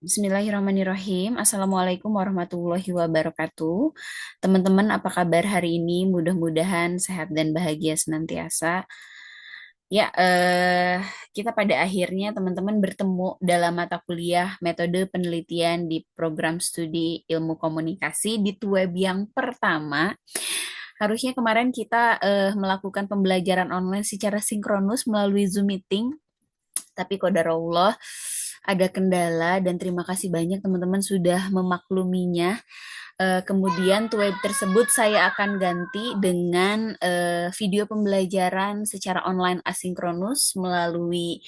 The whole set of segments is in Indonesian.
Bismillahirrahmanirrahim. Assalamualaikum warahmatullahi wabarakatuh. Teman-teman, apa kabar hari ini? Mudah-mudahan sehat dan bahagia senantiasa. Ya, kita pada akhirnya teman-teman bertemu dalam mata kuliah metode penelitian di program studi ilmu komunikasi di web yang pertama. Harusnya kemarin kita melakukan pembelajaran online secara sinkronus melalui Zoom meeting, tapi qadarullah ada kendala dan terima kasih banyak teman-teman sudah memakluminya. Kemudian web tersebut saya akan ganti dengan video pembelajaran secara online asinkronus melalui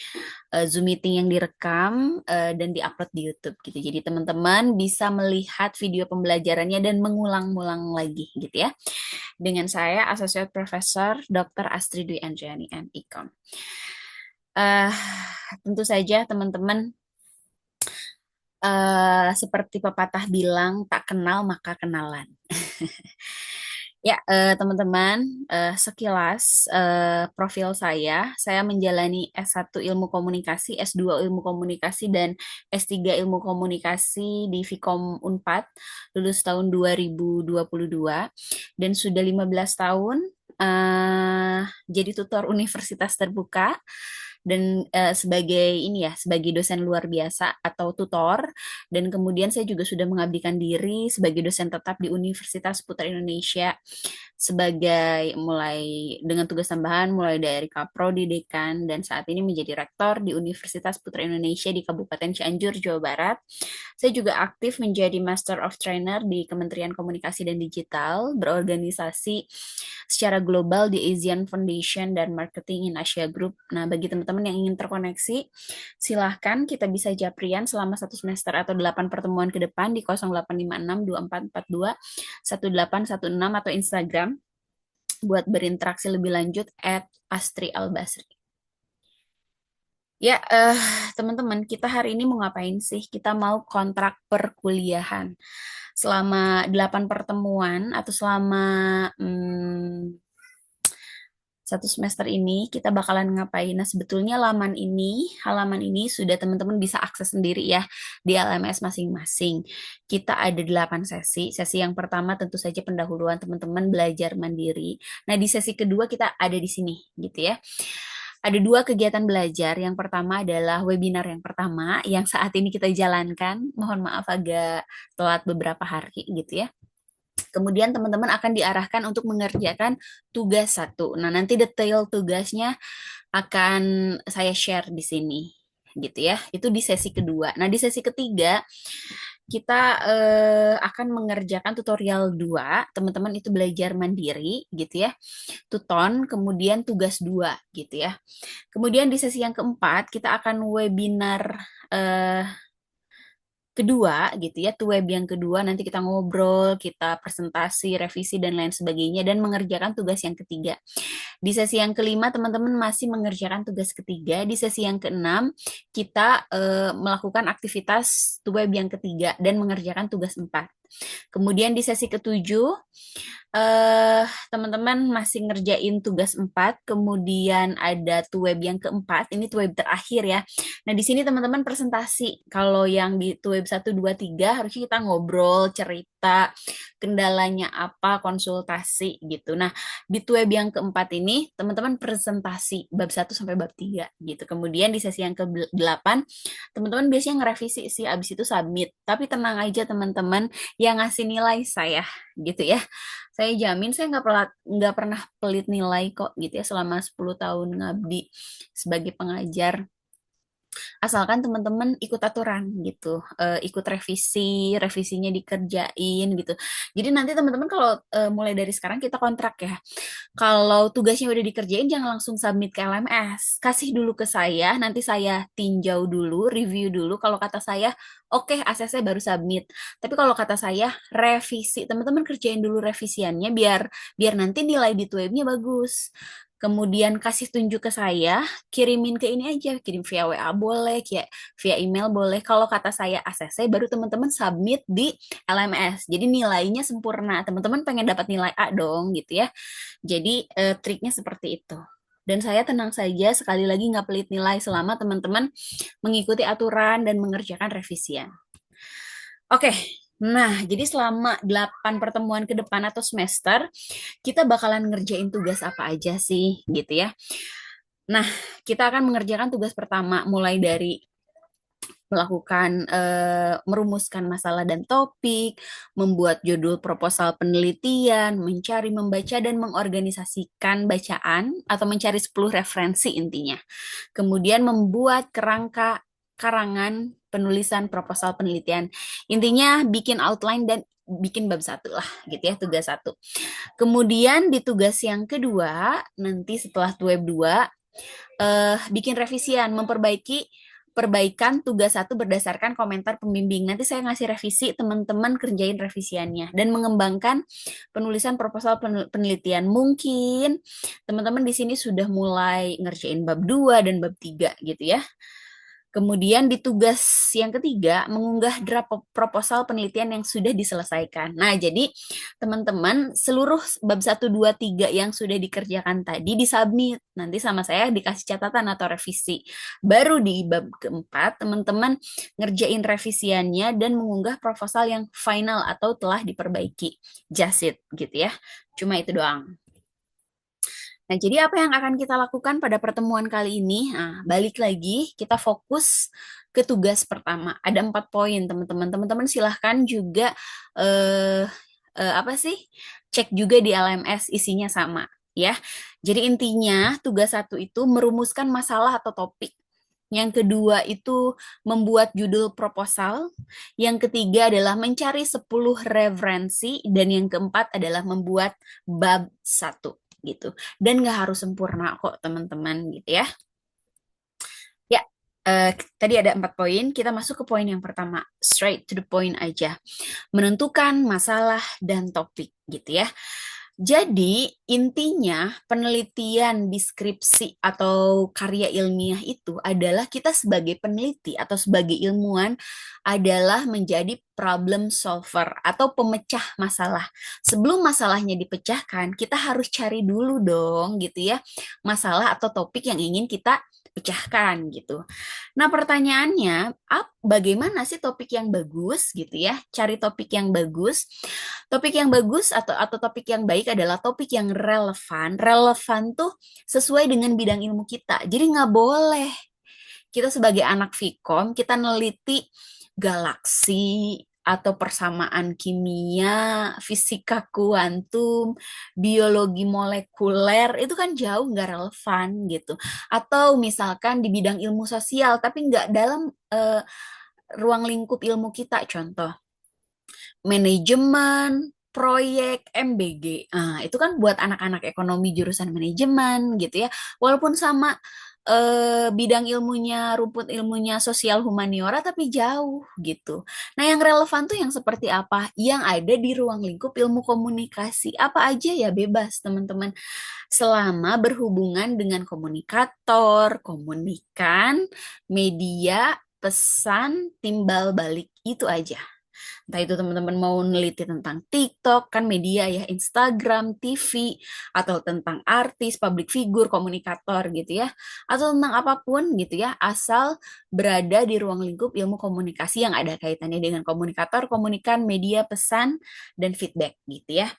Zoom meeting yang direkam dan diupload di YouTube gitu. Jadi teman-teman bisa melihat video pembelajarannya dan mengulang-ulang lagi gitu ya. Dengan saya Associate Professor Dr. Astrid Dwi Anjani MIKOM. Eh, Tentu saja teman-teman, seperti pepatah bilang, tak kenal maka kenalan. Ya, teman-teman, sekilas profil saya menjalani S1 Ilmu Komunikasi, S2 Ilmu Komunikasi, dan S3 Ilmu Komunikasi di Vkom Unpad, lulus tahun 2022, dan sudah 15 tahun jadi tutor universitas terbuka, dan sebagai ini ya, sebagai dosen luar biasa atau tutor, dan kemudian saya juga sudah mengabdikan diri sebagai dosen tetap di Universitas Putra Indonesia sebagai mulai dengan tugas tambahan mulai dari Kaprodi, Dekan, dan saat ini menjadi rektor di Universitas Putra Indonesia di Kabupaten Cianjur, Jawa Barat. Saya juga aktif menjadi Master of Trainer di Kementerian Komunikasi dan Digital, berorganisasi secara global di Asian Foundation dan Marketing in Asia Group. Nah, bagi teman-teman yang ingin terkoneksi, silahkan kita bisa japrian selama 1 semester atau 8 pertemuan ke depan di 0856 2442 1816 atau Instagram buat berinteraksi lebih lanjut @astri_albasri. Ya, teman-teman, kita hari ini mau ngapain sih? Kita mau kontrak perkuliahan. Selama 8 pertemuan atau selama 1 semester ini kita bakalan ngapain? Nah, sebetulnya halaman ini sudah teman-teman bisa akses sendiri ya di LMS masing-masing. Kita ada 8 sesi. Sesi yang pertama tentu saja pendahuluan teman-teman belajar mandiri. Nah, di sesi kedua kita ada di sini gitu ya. Ada 2 kegiatan belajar. Yang pertama adalah webinar yang pertama yang saat ini kita jalankan. Mohon maaf agak telat beberapa hari gitu ya. Kemudian teman-teman akan diarahkan untuk mengerjakan tugas satu. Nah, nanti detail tugasnya akan saya share di sini gitu ya. Itu di sesi kedua. Nah, di sesi ketiga kita akan mengerjakan tutorial 2. Teman-teman itu belajar mandiri gitu ya. Tuton, kemudian tugas 2 gitu ya. Kemudian di sesi yang keempat kita akan webinar eh, kedua gitu ya, tuh web yang kedua nanti kita ngobrol, kita presentasi, revisi dan lain sebagainya dan mengerjakan tugas yang ketiga. Di sesi yang kelima teman-teman masih mengerjakan tugas ketiga. Di sesi yang keenam kita melakukan aktivitas tuh web yang ketiga dan mengerjakan tugas 4. Kemudian di sesi ketujuh teman-teman masih ngerjain tugas 4, kemudian ada tuh web yang keempat, ini tuh web terakhir ya. Nah, di sini teman-teman presentasi. Kalau yang di tuh web 1, 2, 3 harusnya kita ngobrol, cerita, kendalanya apa, konsultasi gitu. Nah, di tuh web yang keempat ini teman-teman presentasi bab 1 sampai bab 3 gitu. Kemudian di sesi yang ke-8 teman-teman biasanya ngerevisi sih, abis itu submit. Tapi tenang aja teman-teman, yang ngasih nilai saya gitu ya. Saya jamin saya nggak pernah pelit nilai kok gitu ya selama 10 tahun ngabdi sebagai pengajar. Asalkan teman-teman ikut aturan gitu, ikut revisi, revisinya dikerjain gitu. Jadi nanti teman-teman kalau mulai dari sekarang kita kontrak ya. Kalau tugasnya udah dikerjain jangan langsung submit ke LMS. Kasih dulu ke saya, nanti saya tinjau dulu, review dulu. Kalau kata saya, oke, ACC baru submit. Tapi kalau kata saya, revisi. Teman-teman kerjain dulu revisiannya biar biar nanti nilai di webnya bagus. Kemudian kasih tunjuk ke saya, kirimin ke ini aja, kirim via WA boleh, via email boleh. Kalau kata saya ACC, baru teman-teman submit di LMS. Jadi nilainya sempurna. Teman-teman pengen dapat nilai A dong gitu ya. Jadi triknya seperti itu. Dan saya tenang saja, sekali lagi nggak pelit nilai selama teman-teman mengikuti aturan dan mengerjakan revisian. Oke, nah jadi selama 8 pertemuan ke depan atau semester, kita bakalan ngerjain tugas apa aja sih gitu ya. Nah, kita akan mengerjakan tugas pertama mulai dari melakukan merumuskan masalah dan topik, membuat judul proposal penelitian, mencari, membaca dan mengorganisasikan bacaan atau mencari 10 referensi intinya. Kemudian membuat kerangka karangan penulisan proposal penelitian. Intinya bikin outline dan bikin bab satu lah gitu ya, tugas satu. Kemudian di tugas yang kedua, nanti setelah web 2 bikin revisian, memperbaiki perbaikan tugas satu berdasarkan komentar pembimbing. Nanti saya ngasih revisi, teman-teman kerjain revisiannya dan mengembangkan penulisan proposal penelitian. Mungkin teman-teman di sini sudah mulai ngerjain bab 2 dan bab 3 gitu ya. Kemudian di tugas yang ketiga, mengunggah draft proposal penelitian yang sudah diselesaikan. Nah, jadi teman-teman seluruh bab 1, 2, 3 yang sudah dikerjakan tadi disubmit. Nanti sama saya dikasih catatan atau revisi. Baru di bab keempat, teman-teman ngerjain revisiannya dan mengunggah proposal yang final atau telah diperbaiki. Just it, gitu ya. Cuma itu doang. Nah, jadi apa yang akan kita lakukan pada pertemuan kali ini? Nah, balik lagi, kita fokus ke tugas pertama. Ada 4 poin, teman-teman. Teman-teman silahkan juga eh, apa sih? Cek juga di LMS isinya sama, ya. Jadi intinya tugas satu itu merumuskan masalah atau topik. Yang kedua itu membuat judul proposal. Yang ketiga adalah mencari 10 referensi. Dan yang keempat adalah membuat bab satu gitu. Dan nggak harus sempurna kok teman-teman gitu ya. Ya, tadi ada 4 poin. Kita masuk ke poin yang pertama. Straight to the point aja. Menentukan masalah dan topik gitu ya. Jadi, intinya penelitian deskripsi atau karya ilmiah itu adalah kita sebagai peneliti atau sebagai ilmuwan adalah menjadi problem solver atau pemecah masalah. Sebelum masalahnya dipecahkan, kita harus cari dulu dong gitu ya, masalah atau topik yang ingin kita pecahkan gitu. Nah, pertanyaannya, bagaimana sih topik yang bagus gitu ya? Cari topik yang bagus. Topik yang bagus atau topik yang baik adalah topik yang relevan. Relevan tuh sesuai dengan bidang ilmu kita. Jadi nggak boleh kita sebagai anak Vkom kita neliti galaksi atau persamaan kimia, fisika kuantum, biologi molekuler, itu kan jauh nggak relevan gitu. Atau misalkan di bidang ilmu sosial, tapi nggak dalam ruang lingkup ilmu kita, contoh manajemen, proyek, MBG. Nah, itu kan buat anak-anak ekonomi jurusan manajemen gitu ya. Walaupun sama bidang ilmunya, rumput ilmunya sosial humaniora, tapi jauh gitu. Nah, yang relevan tuh yang seperti apa? Yang ada di ruang lingkup ilmu komunikasi. Apa aja ya bebas, teman-teman. Selama berhubungan dengan komunikator, komunikan, media, pesan, timbal balik. Itu aja. Entah itu teman-teman mau neliti tentang TikTok, kan media ya, Instagram, TV, atau tentang artis, public figure, komunikator gitu ya, atau tentang apapun gitu ya, asal berada di ruang lingkup ilmu komunikasi yang ada kaitannya dengan komunikator, komunikan, media, pesan, dan feedback gitu ya.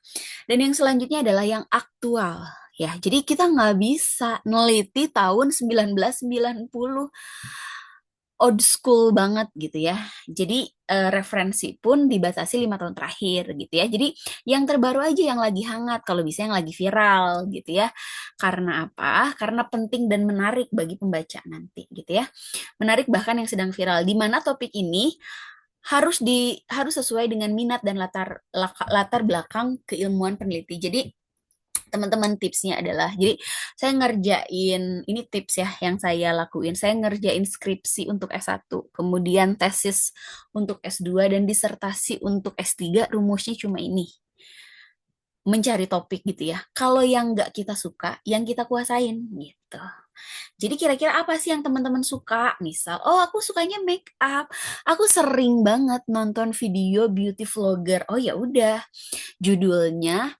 Dan yang selanjutnya adalah yang aktual. Ya, jadi kita nggak bisa neliti tahun 1990 old school banget gitu ya. Jadi referensi pun dibatasi 5 tahun terakhir gitu ya. Jadi yang terbaru aja yang lagi hangat, kalau bisa yang lagi viral gitu ya. Karena apa? Karena penting dan menarik bagi pembaca nanti gitu ya. Menarik bahkan yang sedang viral. Di mana topik ini harus sesuai dengan minat dan latar belakang keilmuan peneliti. Jadi teman-teman tipsnya adalah, jadi saya ngerjain, ini tips ya yang saya lakuin, saya ngerjain skripsi untuk S1, kemudian tesis untuk S2, dan disertasi untuk S3, rumusnya cuma ini, mencari topik gitu ya. Kalau yang nggak kita suka, yang kita kuasain gitu. Jadi kira-kira apa sih yang teman-teman suka? Misal, oh aku sukanya make up, aku sering banget nonton video beauty vlogger. Oh ya udah, judulnya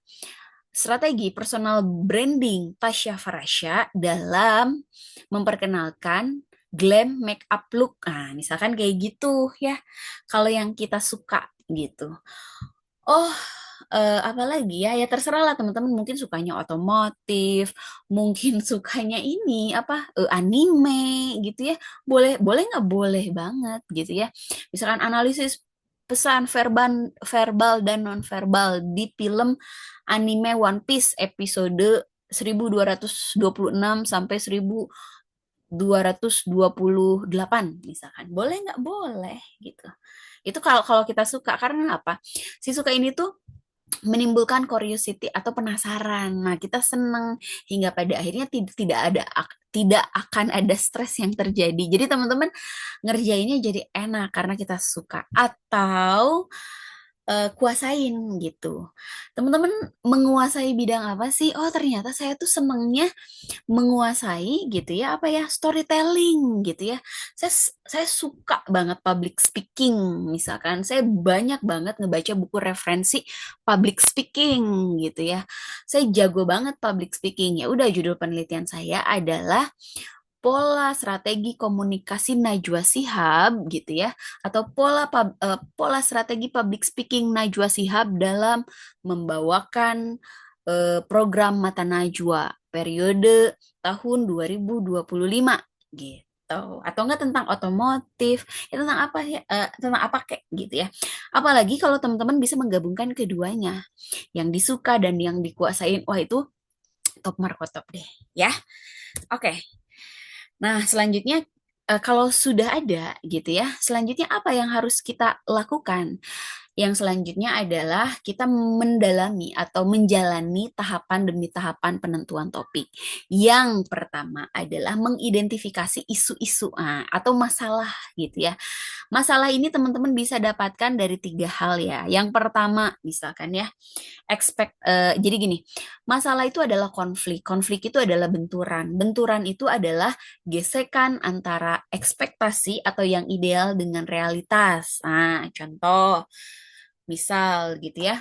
Strategi Personal Branding Tasya Farasya dalam memperkenalkan glam make up look. Nah, misalkan kayak gitu ya. Kalau yang kita suka gitu. Oh, apalagi ya? Ya terserah lah teman-teman. Mungkin sukanya otomotif, mungkin sukanya ini apa anime gitu ya. Boleh, boleh nggak boleh banget gitu ya. Misalkan analisis pesan verbal, verbal dan non-verbal di film anime One Piece episode 1226 sampai 1228 misalkan. Boleh nggak? Boleh gitu. Itu kalau kalau kita suka karena apa? Si suka ini tuh menimbulkan curiosity atau penasaran. Nah, kita senang hingga pada akhirnya tidak akan ada stres yang terjadi. Jadi teman-teman ngerjainnya jadi enak karena kita suka atau kuasain gitu. Teman-teman menguasai bidang apa sih? Oh, ternyata saya tuh senengnya menguasai gitu ya apa ya storytelling gitu ya. Saya suka banget public speaking misalkan. Saya banyak banget ngebaca buku referensi public speaking gitu ya. Saya jago banget public speaking. Ya udah judul penelitian saya adalah pola strategi komunikasi Najwa Shihab gitu ya atau pola strategi public speaking Najwa Shihab dalam membawakan program Mata Najwa periode tahun 2025 gitu atau enggak tentang otomotif ya tentang apa ya tentang apa kayak gitu ya apalagi kalau teman-teman bisa menggabungkan keduanya yang disuka dan yang dikuasain wah itu top markotop deh ya oke. Nah, selanjutnya kalau sudah ada gitu ya, selanjutnya apa yang harus kita lakukan? Yang selanjutnya adalah kita mendalami atau menjalani tahapan demi tahapan penentuan topik. Yang pertama adalah mengidentifikasi isu-isu atau masalah gitu ya. Masalah ini teman-teman bisa dapatkan dari tiga hal ya. Yang pertama misalkan ya, jadi gini, masalah itu adalah konflik. Konflik itu adalah benturan. Benturan itu adalah gesekan antara ekspektasi atau yang ideal dengan realitas. Nah, contoh, misal gitu ya,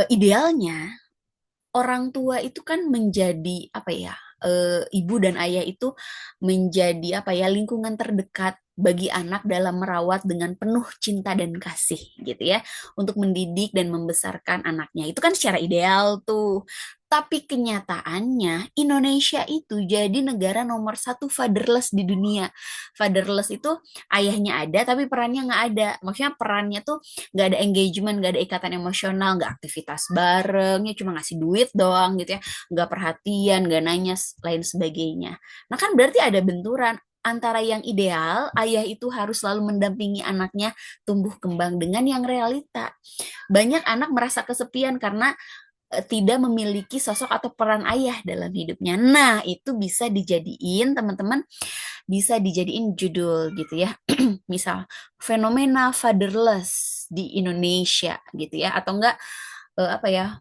idealnya orang tua itu kan menjadi apa ya? Ibu dan ayah itu menjadi apa ya lingkungan terdekat bagi anak dalam merawat dengan penuh cinta dan kasih gitu ya untuk mendidik dan membesarkan anaknya itu kan secara ideal tuh tapi kenyataannya Indonesia itu jadi negara nomor satu fatherless di dunia. Fatherless itu ayahnya ada tapi perannya nggak ada. Maksudnya perannya tuh nggak ada engagement, nggak ada ikatan emosional, nggak aktivitas bareng, ya cuma ngasih duit doang gitu ya, nggak perhatian, nggak nanya lain sebagainya. Nah kan berarti ada benturan antara yang ideal, ayah itu harus selalu mendampingi anaknya tumbuh kembang dengan yang realita. Banyak anak merasa kesepian karena tidak memiliki sosok atau peran ayah dalam hidupnya. Nah, itu bisa dijadiin teman-teman bisa dijadiin judul gitu ya. Misal fenomena fatherless di Indonesia gitu ya atau enggak apa ya?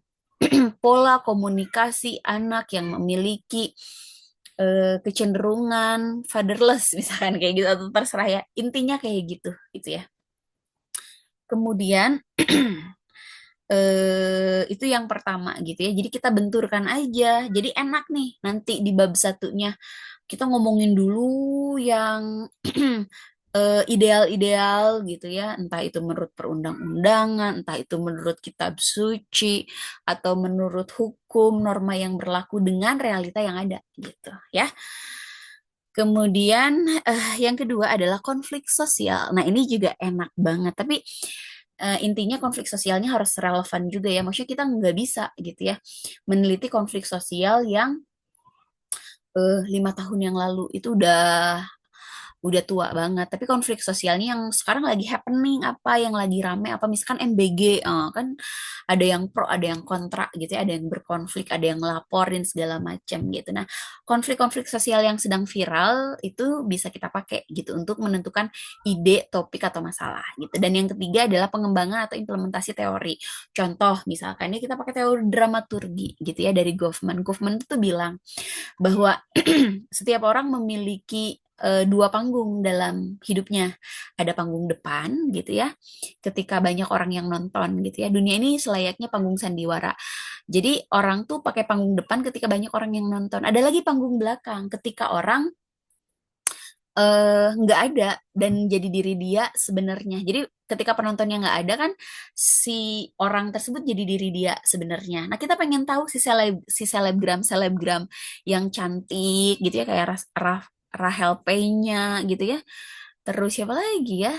Pola komunikasi anak yang memiliki kecenderungan fatherless misalkan kayak gitu atau terserah ya. Intinya kayak gitu ya. Kemudian itu yang pertama gitu ya. Jadi kita benturkan aja. Jadi enak nih nanti di bab satunya kita ngomongin dulu yang ideal-ideal gitu ya. Entah itu menurut perundang-undangan, entah itu menurut kitab suci, atau menurut hukum, norma yang berlaku dengan realita yang ada gitu ya. Kemudian yang kedua adalah konflik sosial. Nah ini juga enak banget. Tapi intinya konflik sosialnya harus relevan juga ya. Maksudnya kita nggak bisa gitu ya meneliti konflik sosial yang 5 tahun yang lalu itu udah tua banget. Tapi konflik sosialnya yang sekarang lagi happening apa, yang lagi rame apa, misalkan MBG, kan ada yang pro, ada yang kontra gitu ya, ada yang berkonflik, ada yang laporin segala macam gitu. Nah, konflik-konflik sosial yang sedang viral itu bisa kita pakai gitu untuk menentukan ide, topik atau masalah gitu. Dan yang ketiga adalah pengembangan atau implementasi teori. Contoh misalkan ini kita pakai teori dramaturgi gitu ya dari Goffman. Goffman itu bilang bahwa setiap orang memiliki dua panggung dalam hidupnya. Ada panggung depan gitu ya, ketika banyak orang yang nonton gitu ya. Dunia ini selayaknya panggung sandiwara. Jadi orang tuh pakai panggung depan ketika banyak orang yang nonton. Ada lagi panggung belakang ketika orang nggak ada dan jadi diri dia sebenarnya. Jadi ketika penontonnya nggak ada kan si orang tersebut jadi diri dia sebenarnya. Nah kita pengen tahu si selebgram selebgram yang cantik gitu ya kayak Rahel P-nya gitu ya. Terus siapa lagi ya?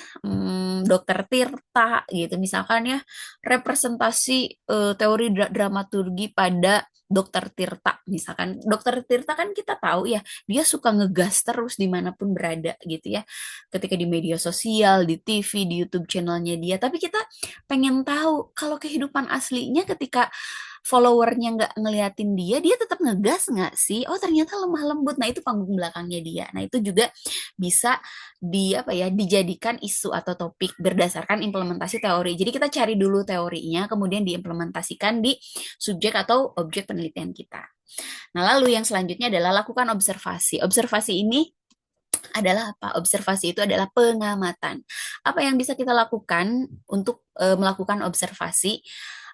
Dokter Tirta gitu misalkan ya representasi teori dramaturgi pada Dokter Tirta misalkan. Dokter Tirta kan kita tahu ya dia suka ngegas terus dimanapun berada gitu ya. Ketika di media sosial, di TV, di YouTube channelnya dia. Tapi kita pengen tahu kalau kehidupan aslinya ketika followernya nggak ngeliatin dia, dia tetap ngegas nggak sih? Oh ternyata lemah lembut. Nah itu panggung belakangnya dia. Nah itu juga bisa di apa ya dijadikan isu atau topik berdasarkan implementasi teori. Jadi kita cari dulu teorinya, kemudian diimplementasikan di subjek atau objek penelitian kita. Nah, lalu yang selanjutnya adalah lakukan observasi. Observasi ini adalah apa? Observasi itu adalah pengamatan. Apa yang bisa kita lakukan untuk melakukan observasi?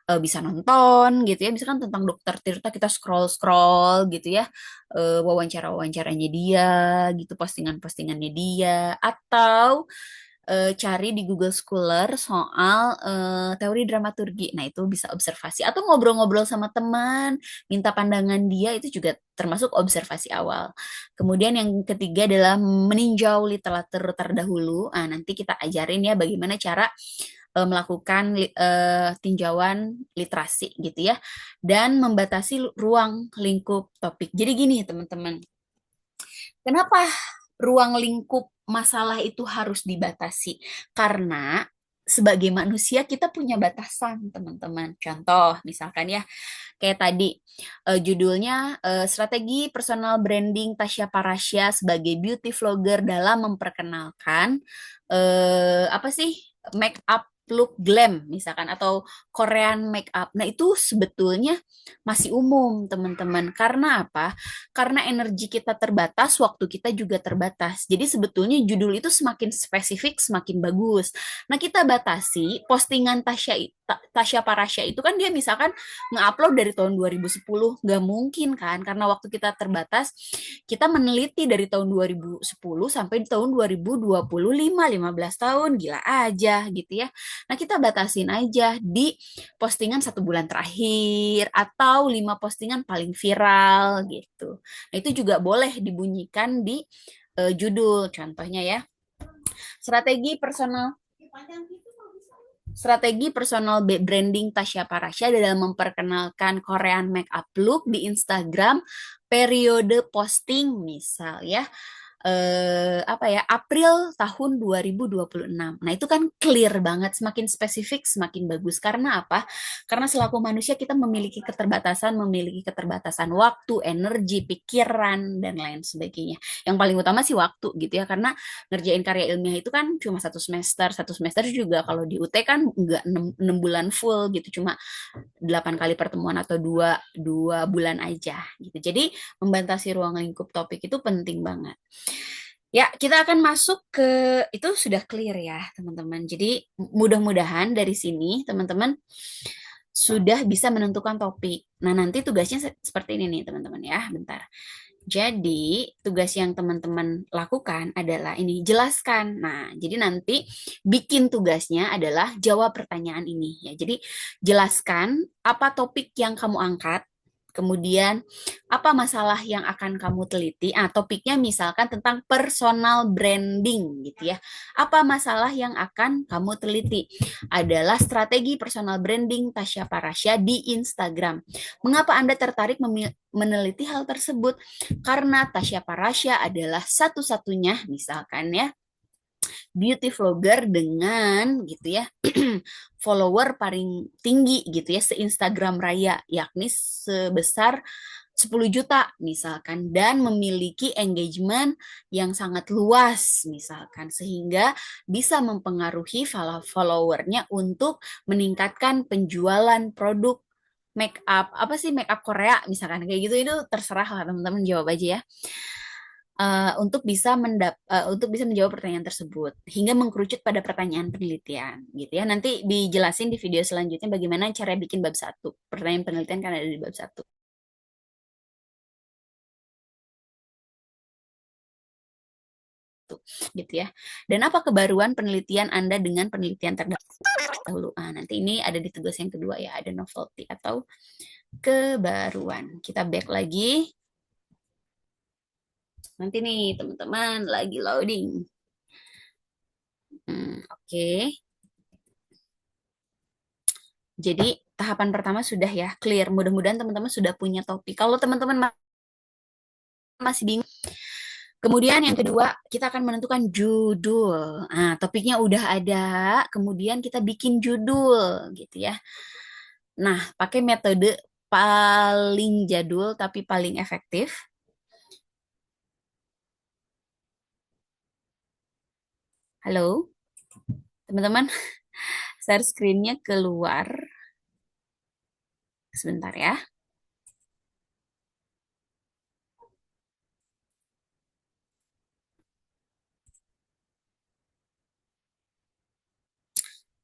Bisa nonton gitu ya, misalkan tentang Dokter Tirta kita scroll-scroll gitu ya, wawancara-wawancaranya dia gitu, postingan-postingannya dia, atau cari di Google Scholar soal teori dramaturgi. Nah, itu bisa observasi atau ngobrol-ngobrol sama teman, minta pandangan dia itu juga termasuk observasi awal. Kemudian yang ketiga adalah meninjau literatur terdahulu. Nah, nanti kita ajarin ya bagaimana cara melakukan tinjauan literasi gitu ya dan membatasi ruang lingkup topik. Jadi gini teman-teman, kenapa ruang lingkup masalah itu harus dibatasi? Karena sebagai manusia kita punya batasan, teman-teman. Contoh, misalkan ya, kayak tadi judulnya strategi personal branding Tasya Parasya sebagai beauty vlogger dalam memperkenalkan apa sih make up look glam misalkan atau Korean make up. Nah, itu sebetulnya masih umum, teman-teman. Karena apa? Karena energi kita terbatas, waktu kita juga terbatas. Jadi sebetulnya judul itu semakin spesifik, semakin bagus. Nah, kita batasi postingan Tasya Parasya itu kan dia misalkan nge-upload dari tahun 2010, nggak mungkin kan karena waktu kita terbatas. Kita meneliti dari tahun 2010 sampai tahun 2025, 15 tahun, gila aja gitu ya. Nah, kita batasin aja di postingan 1 bulan terakhir atau 5 postingan paling viral gitu. Nah, itu juga boleh dibunyikan di judul contohnya ya. Strategi personal Strategi personal branding Tasya Parasya dalam memperkenalkan Korean makeup look di Instagram periode posting misal ya apa ya April tahun 2026. Nah, itu kan clear banget, semakin spesifik semakin bagus. Karena apa? Karena selaku manusia kita memiliki keterbatasan waktu, energi, pikiran dan lain sebagainya. Yang paling utama sih waktu gitu ya, karena ngerjain karya ilmiah itu kan cuma 1 semester juga kalau di UT kan enggak 6 bulan full gitu, cuma 8 kali pertemuan atau dua bulan aja gitu. Jadi membatasi ruang lingkup topik itu penting banget. Ya, kita akan masuk ke itu sudah clear ya, teman-teman. Jadi mudah-mudahan dari sini teman-teman sudah bisa menentukan topik. Nah, nanti tugasnya seperti ini nih, teman-teman ya. Bentar. Jadi, tugas yang teman-teman lakukan adalah ini, jelaskan. Nah, jadi nanti bikin tugasnya adalah jawab pertanyaan ini ya. Jadi, jelaskan apa topik yang kamu angkat, kemudian apa masalah yang akan kamu teliti. Topiknya misalkan tentang personal branding gitu ya. Apa masalah yang akan kamu teliti? Adalah strategi personal branding Tasya Parasya di Instagram. Mengapa Anda tertarik meneliti hal tersebut? Karena Tasya Parasya adalah satu-satunya misalkan ya beauty vlogger dengan gitu ya follower paling tinggi gitu ya se-Instagram Raya, yakni sebesar 10 juta misalkan, dan memiliki engagement yang sangat luas misalkan, sehingga bisa mempengaruhi followernya untuk meningkatkan penjualan produk make up. Apa sih make up Korea misalkan kayak gitu, itu terserah lah teman-teman, jawab aja ya. Untuk bisa menjawab pertanyaan tersebut hingga mengkerucut pada pertanyaan penelitian gitu ya. Nanti dijelasin di video selanjutnya bagaimana cara bikin bab 1. Pertanyaan penelitian kan ada di bab 1. gitu ya. Dan apa kebaruan penelitian Anda dengan penelitian terdahulu? Ah, nanti ini ada di tugas yang kedua ya, ada novelty atau kebaruan. Kita back lagi. Nanti nih teman-teman lagi loading. Oke. Jadi tahapan pertama sudah ya clear. Mudah-mudahan teman-teman sudah punya topik. Kalau teman-teman masih bingung, kemudian yang kedua kita akan menentukan judul. Nah, topiknya udah ada, kemudian kita bikin judul gitu ya. Nah, pakai metode paling jadul tapi paling efektif. Halo, teman-teman, share screen-nya keluar. Sebentar ya.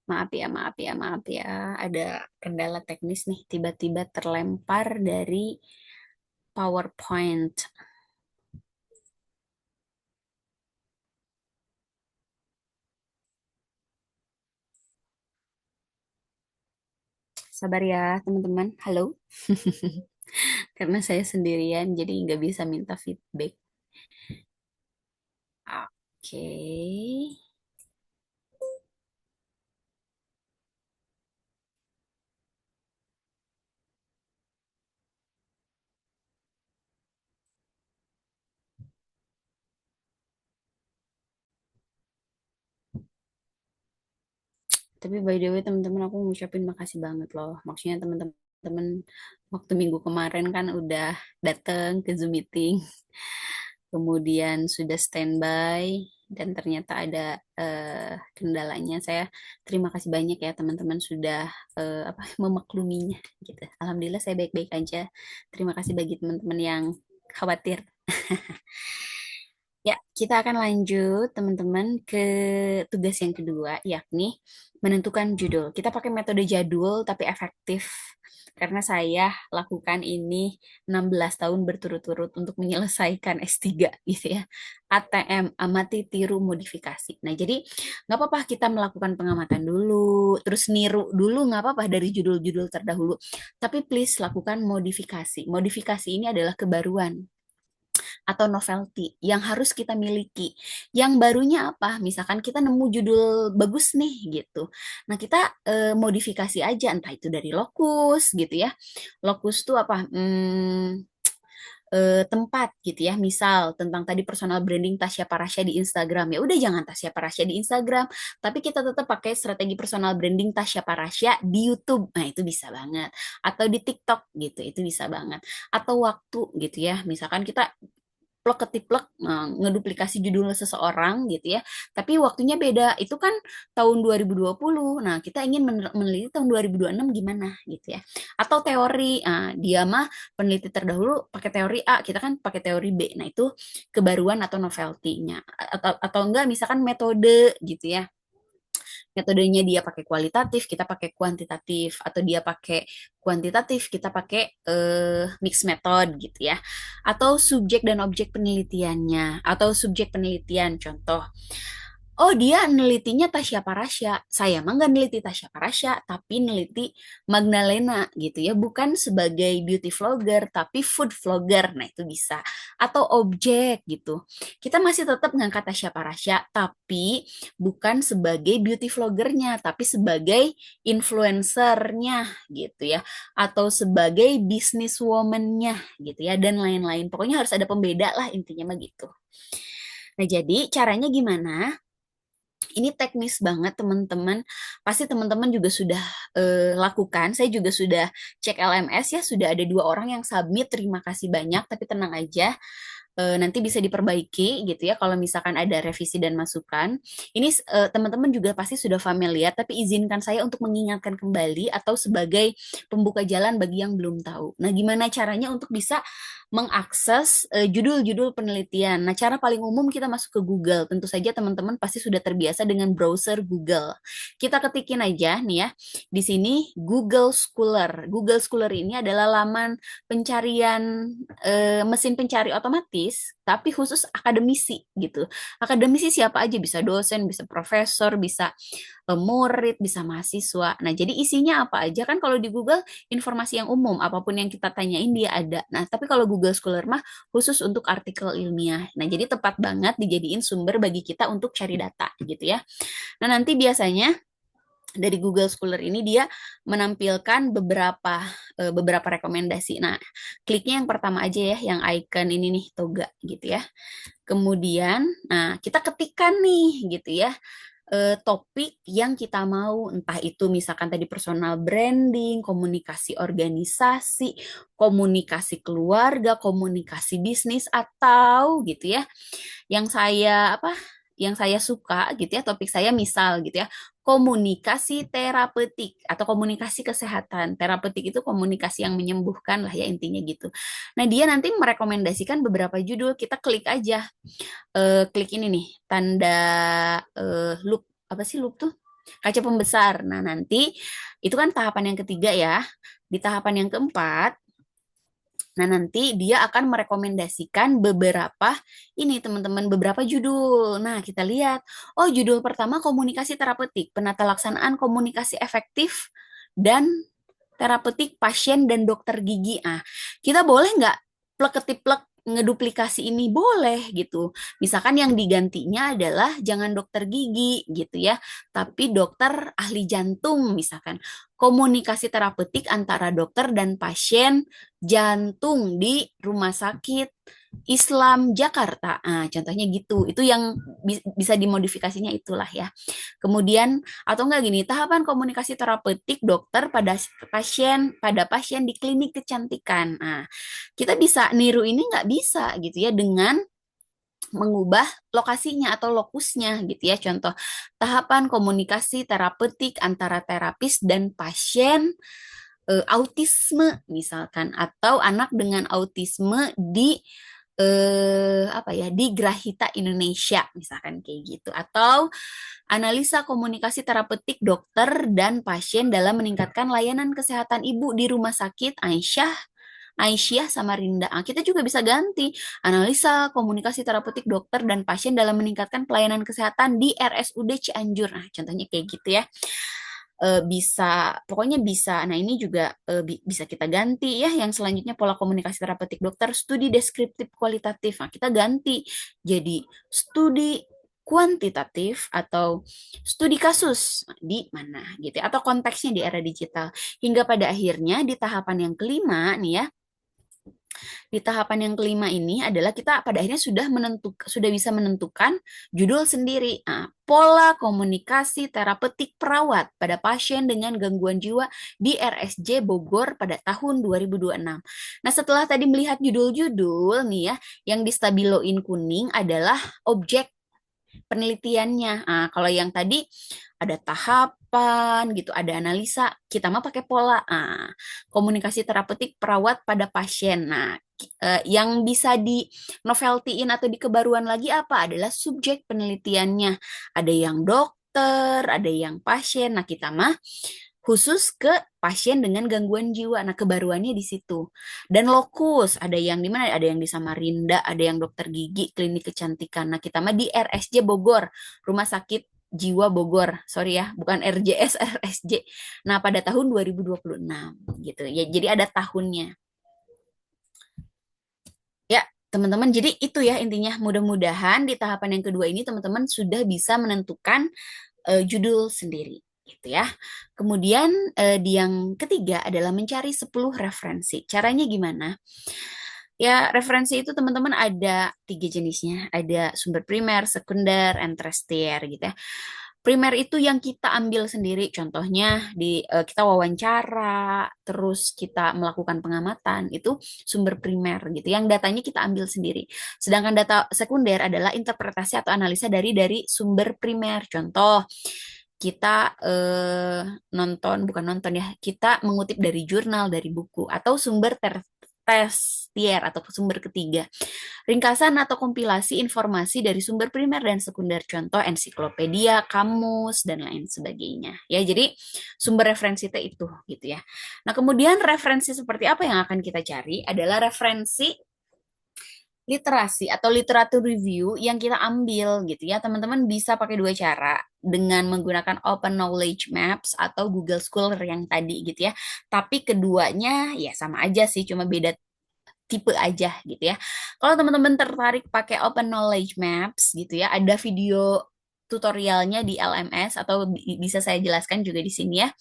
Maaf ya, maaf ya, maaf ya. Ada kendala teknis nih. Tiba-tiba terlempar dari PowerPoint. Sabar ya, teman-teman. Halo. Karena saya sendirian, jadi nggak bisa minta feedback. Oke. Tapi by the way, teman-teman, aku ngucapin makasih banget loh. Maksudnya teman-teman waktu minggu kemarin kan udah datang ke Zoom meeting, kemudian sudah standby, dan ternyata ada kendalanya. Saya terima kasih banyak ya teman-teman sudah apa memakluminya gitu. Alhamdulillah saya baik-baik aja. Terima kasih bagi teman-teman yang khawatir. Ya, kita akan lanjut teman-teman ke tugas yang kedua, yakni menentukan judul. Kita pakai metode jadul tapi efektif. Karena saya lakukan ini 16 tahun berturut-turut untuk menyelesaikan S3 gitu ya. ATM, amati, tiru, modifikasi. Nah, jadi nggak apa-apa kita melakukan pengamatan dulu, terus niru dulu nggak apa-apa dari judul-judul terdahulu. Tapi please lakukan modifikasi. Modifikasi ini adalah kebaruan atau novelty yang harus kita miliki. Yang barunya apa? Misalkan kita nemu judul bagus nih gitu. Nah, kita modifikasi aja entah itu dari lokus gitu ya. Lokus tuh apa? Tempat gitu ya. Misal tentang tadi personal branding Tasya Parasya di Instagram. Ya udah jangan Tasya Parasya di Instagram, tapi kita tetap pakai strategi personal branding Tasya Parasya di YouTube. Nah, itu bisa banget. Atau di TikTok gitu, itu bisa banget. Atau waktu gitu ya. Misalkan kita plek ketiplek ngeduplikasi judul seseorang gitu ya. Tapi waktunya beda. Itu kan tahun 2020. Nah, kita ingin meneliti tahun 2026 gimana gitu ya. Atau teori, dia mah peneliti terdahulu pakai teori A, kita kan pakai teori B. Nah, itu kebaruan atau novelty-nya. Atau enggak misalkan metode gitu ya, metodenya dia pakai kualitatif, kita pakai kuantitatif, atau dia pakai kuantitatif, kita pakai mix method gitu ya. Atau subjek dan objek penelitiannya, atau subjek penelitian contoh. Oh, dia nelitinya Tasya Parasya. Saya mah nggak neliti Tasya Parasya, tapi neliti Magdalena gitu ya. Bukan sebagai beauty vlogger, tapi food vlogger. Nah, itu bisa. Atau objek gitu. Kita masih tetap ngangkat Tasya Parasya, tapi bukan sebagai beauty vloggernya, tapi sebagai influencernya gitu ya. Atau sebagai businesswoman-nya gitu ya. Dan lain-lain. Pokoknya harus ada pembeda lah intinya mah gitu. Nah, jadi caranya gimana? Ini teknis banget teman-teman. Pasti teman-teman juga sudah lakukan. Saya juga sudah cek LMS ya, sudah ada 2 orang yang submit. Terima kasih banyak, tapi tenang aja. Nanti bisa diperbaiki gitu ya kalau misalkan ada revisi dan masukan. Ini teman-teman juga pasti sudah familiar, tapi izinkan saya untuk mengingatkan kembali atau sebagai pembuka jalan bagi yang belum tahu. Nah, gimana caranya untuk bisa mengakses judul-judul penelitian? Nah, cara paling umum kita masuk ke Google. Tentu saja teman-teman pasti sudah terbiasa dengan browser Google. Kita ketikin aja nih ya. Di sini Google Scholar. Google Scholar ini adalah laman pencarian mesin pencari otomatis kritis, tapi khusus akademisi gitu. Akademisi siapa aja, bisa dosen, bisa profesor, bisa murid, bisa mahasiswa. Nah, jadi isinya apa aja kan kalau di Google informasi yang umum, apapun yang kita tanyain dia ada. Nah, tapi kalau Google Scholar mah khusus untuk artikel ilmiah. Nah, jadi tepat banget dijadiin sumber bagi kita untuk cari data gitu ya. Nah, nanti biasanya dari Google Scholar ini dia menampilkan beberapa rekomendasi. Nah, kliknya yang pertama aja ya, yang icon ini nih, toga gitu ya. Kemudian, nah kita ketikkan nih gitu ya, topik yang kita mau, entah itu misalkan tadi personal branding, komunikasi organisasi, komunikasi keluarga, komunikasi bisnis, atau gitu ya, yang saya apa, yang saya suka gitu ya, topik saya misal gitu ya, komunikasi terapeutik atau komunikasi kesehatan. Terapeutik itu komunikasi yang menyembuhkan lah ya, intinya gitu. Nah, dia nanti merekomendasikan beberapa judul, kita klik aja. Klik ini nih, tanda loop, apa sih loop tuh? Kaca pembesar. Nah, nanti itu kan tahapan yang ketiga ya. Di tahapan yang keempat, nah nanti dia akan merekomendasikan beberapa ini teman-teman, beberapa judul. Nah, kita lihat. Oh, judul pertama komunikasi terapeutik, penata laksanaan komunikasi efektif dan terapeutik pasien dan dokter gigi. Ah, kita boleh nggak plek ketiplek ngeduplikasi ini? Boleh gitu. Misalkan yang digantinya adalah jangan dokter gigi gitu ya, tapi dokter ahli jantung misalkan. Komunikasi terapeutik antara dokter dan pasien jantung di Rumah Sakit Islam Jakarta. Ah, contohnya gitu. Itu yang bisa dimodifikasinya itulah ya. Kemudian atau enggak gini, tahapan komunikasi terapeutik dokter pada pasien di klinik kecantikan. Nah, kita bisa niru ini nggak bisa gitu ya dengan mengubah lokasinya atau lokusnya gitu ya. Contoh, tahapan komunikasi terapeutik antara terapis dan pasien autisme misalkan, atau anak dengan autisme di apa ya, di Grahita Indonesia misalkan kayak gitu, atau analisa komunikasi terapeutik dokter dan pasien dalam meningkatkan layanan kesehatan ibu di Rumah Sakit Aisyah Samarinda. Ah, kita juga bisa ganti analisa komunikasi terapeutik dokter dan pasien dalam meningkatkan pelayanan kesehatan di RSUD Cianjur. Nah, contohnya kayak gitu ya. Bisa, pokoknya bisa. Nah, ini juga bisa kita ganti ya. Yang selanjutnya pola komunikasi terapeutik dokter, studi deskriptif kualitatif. Nah, kita ganti jadi studi kuantitatif atau studi kasus di mana gitu ya, atau konteksnya di era digital, hingga pada akhirnya di tahapan yang kelima nih ya. Di tahapan yang kelima ini adalah kita pada akhirnya sudah bisa menentukan judul sendiri. Nah, pola komunikasi terapeutik perawat pada pasien dengan gangguan jiwa di RSJ Bogor pada tahun 2026. Nah, setelah tadi melihat judul-judul nih ya, yang di stabiloin kuning adalah objek penelitiannya. Nah, kalau yang tadi ada tahapan gitu, ada analisa, kita mah pakai pola. Nah, komunikasi terapeutik perawat pada pasien. Nah, yang bisa di novelty-in atau dikebaruan lagi apa adalah subjek penelitiannya. Ada yang dokter, ada yang pasien. Nah, kita mah khusus ke pasien dengan gangguan jiwa. Nah, kebaruannya di situ. Dan lokus, ada yang di mana? Ada yang di Samarinda, ada yang dokter gigi, klinik kecantikan. Nah, kita mah di RSJ Bogor, Rumah Sakit Jiwa Bogor. Sorry ya, bukan RJS, RSJ. Nah, pada tahun 2026 gitu. Ya, jadi ada tahunnya. Ya, teman-teman, jadi itu ya intinya. Mudah-mudahan di tahapan yang kedua ini teman-teman sudah bisa menentukan judul sendiri gitu ya. Kemudian di yang ketiga adalah mencari 10 referensi. Caranya gimana? Ya, referensi itu teman-teman ada 3 jenisnya. Ada sumber primer, sekunder, and tersier gitu ya. Primer itu yang kita ambil sendiri, contohnya kita wawancara, terus kita melakukan pengamatan, itu sumber primer gitu. Yang datanya kita ambil sendiri. Sedangkan data sekunder adalah interpretasi atau analisa dari sumber primer. Contoh, kita nonton, bukan nonton ya, kita mengutip dari jurnal, dari buku, atau sumber tersier atau sumber ketiga. Ringkasan atau kompilasi informasi dari sumber primer dan sekunder, contoh ensiklopedia, kamus, dan lain sebagainya. Ya, jadi sumber referensi itu gitu ya. Nah, kemudian referensi seperti apa yang akan kita cari adalah referensi literasi atau literatur review yang kita ambil gitu ya. Teman-teman bisa pakai dua cara dengan menggunakan Open Knowledge Maps atau Google Scholar yang tadi gitu ya. Tapi keduanya ya sama aja sih, cuma beda tipe aja gitu ya. Kalau teman-teman tertarik pakai Open Knowledge Maps gitu ya, ada video tutorialnya di LMS atau bisa saya jelaskan juga di sini ya.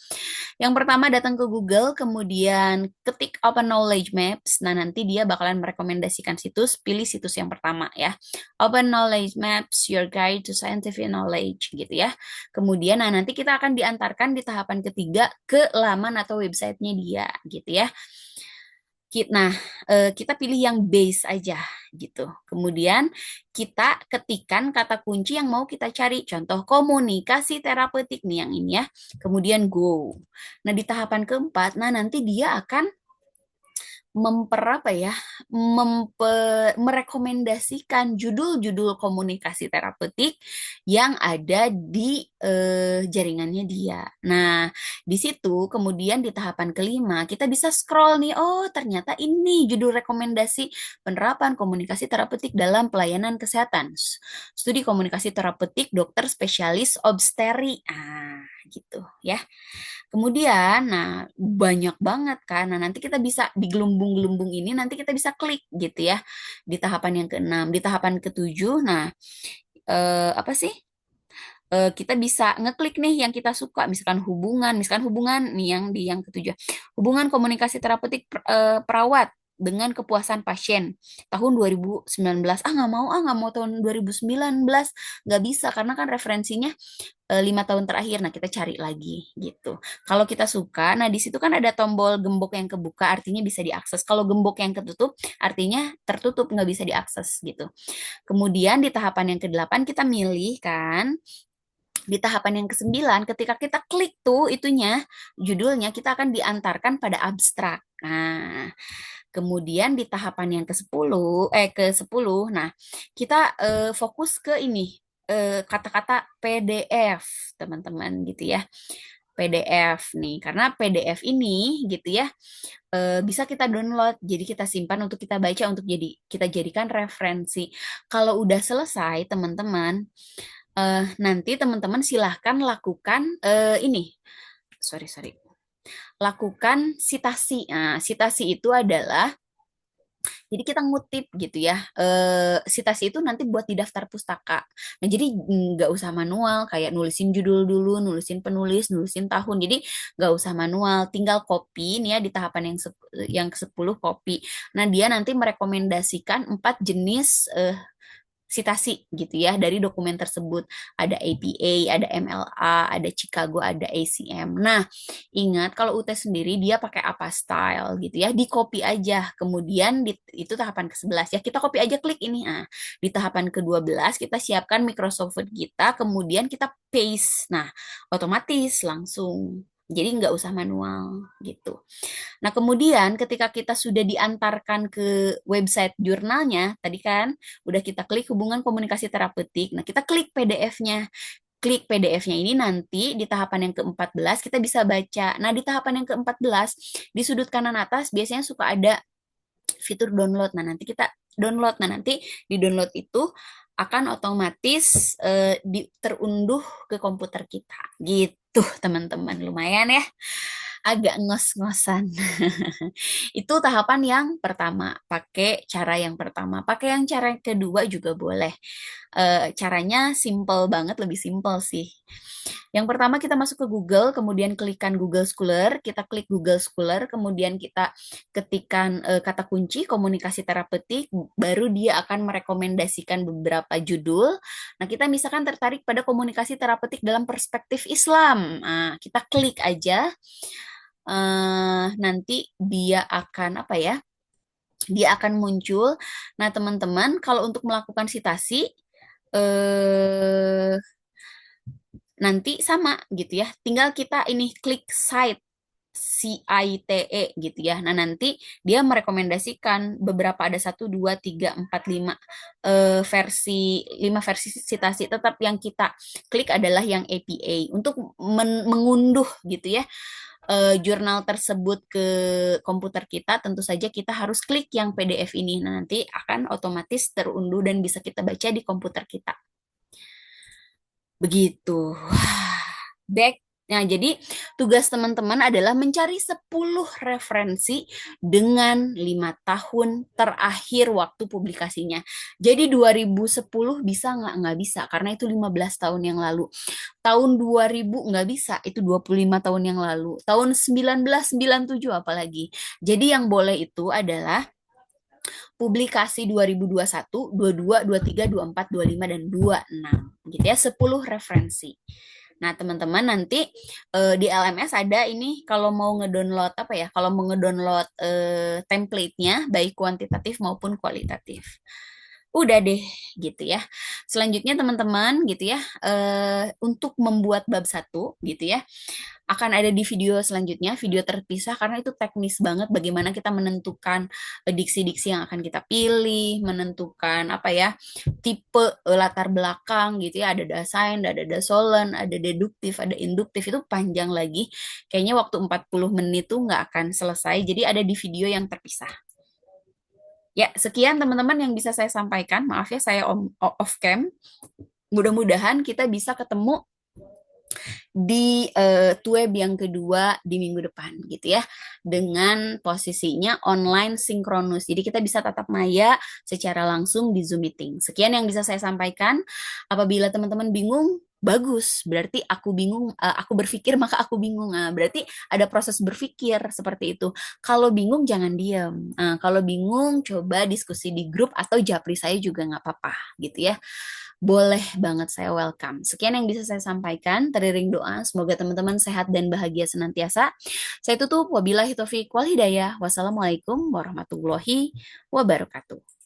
Yang pertama datang ke Google, kemudian ketik Open Knowledge Maps. Nah, nanti dia bakalan merekomendasikan situs, pilih situs yang pertama ya. Open Knowledge Maps, Your Guide to Scientific Knowledge gitu ya. Kemudian, nah nanti kita akan diantarkan di tahapan ketiga ke laman atau websitenya dia gitu ya. Nah, kita pilih yang base aja gitu. Kemudian kita ketikkan kata kunci yang mau kita cari. Contoh komunikasi terapeutik nih yang ini ya. Kemudian go. Nah, di tahapan keempat, nah nanti dia akan apa ya, merekomendasikan judul-judul komunikasi terapeutik yang ada di jaringannya dia. Nah, di situ kemudian di tahapan kelima kita bisa scroll nih, oh ternyata ini judul rekomendasi penerapan komunikasi terapeutik dalam pelayanan kesehatan. Studi komunikasi terapeutik dokter spesialis obstetri. Ah, gitu ya. Kemudian, nah banyak banget kan. Nah nanti kita bisa di gelembung-gelembung ini nanti kita bisa klik gitu ya di tahapan yang keenam, di tahapan ketujuh. Nah apa sih? Kita bisa ngeklik nih yang kita suka, misalkan hubungan nih yang di yang ketujuh, hubungan komunikasi terapeutik perawat dengan kepuasan pasien tahun 2019. Nggak mau tahun 2019, nggak bisa karena kan referensinya 5 tahun terakhir. Nah, kita cari lagi gitu. Kalau kita suka, nah di situ kan ada tombol gembok yang kebuka, artinya bisa diakses. Kalau gembok yang ketutup, artinya tertutup, nggak bisa diakses gitu. Kemudian di tahapan yang ke-8 kita milih kan. Di tahapan yang ke-9, ketika kita klik tuh itunya, judulnya, kita akan diantarkan pada abstrak. Nah, kemudian di tahapan yang ke-10, nah, kita fokus ke ini, kata-kata PDF, teman-teman gitu ya. PDF nih, karena PDF ini gitu ya, bisa kita download, jadi kita simpan untuk kita baca, untuk kita jadikan referensi. Kalau udah selesai, teman-teman, nanti teman-teman silahkan lakukan ini, sorry, lakukan sitasi. Nah, sitasi itu adalah jadi kita ngutip gitu ya. Sitasi itu nanti buat di daftar pustaka. Nah, jadi nggak usah manual kayak nulisin judul dulu, nulisin penulis, nulisin tahun. Jadi nggak usah manual, tinggal copy nih ya di tahapan yang ke-10 copy. Nah, dia nanti merekomendasikan 4 jenis sitasi gitu ya dari dokumen tersebut. Ada APA, ada MLA, ada Chicago, ada ACM. Nah, ingat kalau UT sendiri dia pakai apa style gitu ya, di copy aja. Kemudian itu tahapan ke-11 ya, kita copy aja, klik ini. Nah, di tahapan ke-12 kita siapkan Microsoft Word kita, kemudian kita paste. Nah, otomatis langsung. Jadi nggak usah manual gitu. Nah, kemudian ketika kita sudah diantarkan ke website jurnalnya, tadi kan udah kita klik hubungan komunikasi terapeutik. Nah, kita klik PDF-nya. Klik PDF-nya ini nanti di tahapan yang ke-14 kita bisa baca. Nah, di tahapan yang ke-14 di sudut kanan atas biasanya suka ada fitur download. Nah, nanti kita download. Nah, nanti di download itu akan otomatis terunduh ke komputer kita. Gitu, teman-teman. Lumayan ya, agak ngos-ngosan. Itu tahapan yang pertama, pakai cara yang pertama. Pakai yang cara kedua juga boleh. Caranya simple banget, lebih simple sih. Yang pertama kita masuk ke Google, kemudian klikkan Google Scholar, kita klik Google Scholar, kemudian kita ketikkan kata kunci komunikasi terapeutik, baru dia akan merekomendasikan beberapa judul. Nah, kita misalkan tertarik pada komunikasi terapeutik dalam perspektif Islam. Nah, kita klik aja. Nanti dia akan apa ya? Dia akan muncul. Nah, teman-teman, kalau untuk melakukan sitasi nanti sama gitu ya. Tinggal kita ini klik cite, CITE gitu ya. Nah, nanti dia merekomendasikan beberapa, ada 1, 2, 3, 4, 5 versi, 5 versi citasi. Tetap yang kita klik adalah yang APA untuk mengunduh gitu ya, jurnal tersebut ke komputer kita, tentu saja kita harus klik yang PDF ini. Nah, nanti akan otomatis terunduh dan bisa kita baca di komputer kita. Begitu. Back. Nah, jadi tugas teman-teman adalah mencari 10 referensi dengan 5 tahun terakhir waktu publikasinya. Jadi 2010 bisa nggak? Nggak bisa, karena itu 15 tahun yang lalu. Tahun 2000 nggak bisa, itu 25 tahun yang lalu. Tahun 1997 apalagi. Jadi yang boleh itu adalah publikasi 2021, 22, 23, 24, 25, dan 26. Gitu ya, 10 referensi. Nah, teman-teman nanti di LMS ada ini kalau mau ngedownload apa ya? Kalau mau ngedownload template-nya baik kuantitatif maupun kualitatif. Udah deh gitu ya. Selanjutnya teman-teman gitu ya, untuk membuat bab satu gitu ya, akan ada di video selanjutnya, video terpisah karena itu teknis banget bagaimana kita menentukan diksi-diksi yang akan kita pilih, menentukan apa ya, tipe latar belakang gitu ya, ada dasain, ada dasolen, ada deduktif, ada induktif, itu panjang lagi. Kayaknya waktu 40 menit tuh nggak akan selesai, jadi ada di video yang terpisah. Ya, sekian teman-teman yang bisa saya sampaikan. Maaf ya, saya off cam. Mudah-mudahan kita bisa ketemu di Tuweb yang kedua di minggu depan gitu ya, dengan posisinya online sinkronus. Jadi kita bisa tatap maya secara langsung di Zoom meeting. Sekian yang bisa saya sampaikan. Apabila teman-teman bingung, bagus. Berarti aku bingung, aku berpikir maka aku bingung. Nah, berarti ada proses berpikir seperti itu. Kalau bingung jangan diam. Nah, kalau bingung coba diskusi di grup atau japri saya juga nggak apa-apa gitu ya. Boleh banget, saya welcome. Sekian yang bisa saya sampaikan. Teriring doa, semoga teman-teman sehat dan bahagia senantiasa. Saya tutup, wabillahi taufiq wal hidayah. Wassalamualaikum warahmatullahi wabarakatuh.